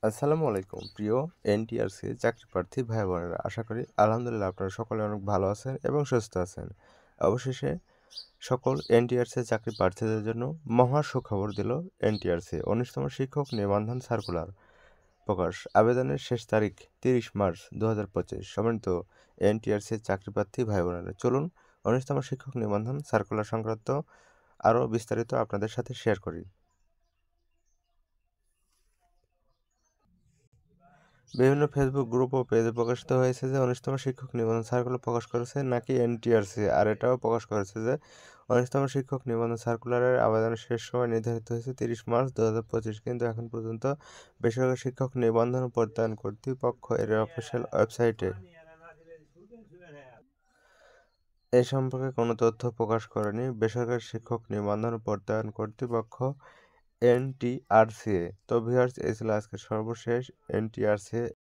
আসসালামু আলাইকুম প্রিয় এনটিআরসি চাকরি প্রার্থী ভাই বোনেরা, আশা করি আলহামদুলিল্লাহ আপনারা সকলে অনেক ভালো আছেন এবং সুস্থ আছেন। অবশেষে সকল এনটিআরসি চাকরি প্রার্থীদের জন্য মহা সুখবর দিল এনটিআরসি ১৯তম শিক্ষক নিবন্ধন সার্কুলার প্রকাশ। আবেদনের শেষ তারিখ ৩০ মার্চ ২০২৫। সম্মানিত এনটিআরসি চাকরি প্রার্থী ভাই বোনেরা, চলুন ১৯তম শিক্ষক নিবন্ধন সার্কুলার সংক্রান্ত আরও বিস্তারিত আপনাদের সাথে শেয়ার করি। বিভিন্ন ফেসবুক গ্রুপ ও পেজে প্রকাশিত হয়েছে যে ১৯তম শিক্ষক নিবন্ধন সার্কুলার প্রকাশ করেছে নাকি এনটিআরসি, আর এটাও প্রকাশ করেছে যে ১৯তম শিক্ষক নিবন্ধন সার্কুলারের আবেদনের শেষ সময় নির্ধারিত হয়েছে ৩০ মার্চ ২০২৫, কিন্তু এখন পর্যন্ত বেসরকারি শিক্ষক নিবন্ধন ও প্রত্যয়ন কর্তৃপক্ষ এর অফিসিয়াল ওয়েবসাইটে এ সম্পর্কে কোনো তথ্য প্রকাশ করেনি বেসরকারি শিক্ষক নিবন্ধন ও প্রত্যয়ন কর্তৃপক্ষ এনটিআরসি। তো ভিউয়ার্স, এই ছিল আজকের সর্বশেষ এনটিআরসি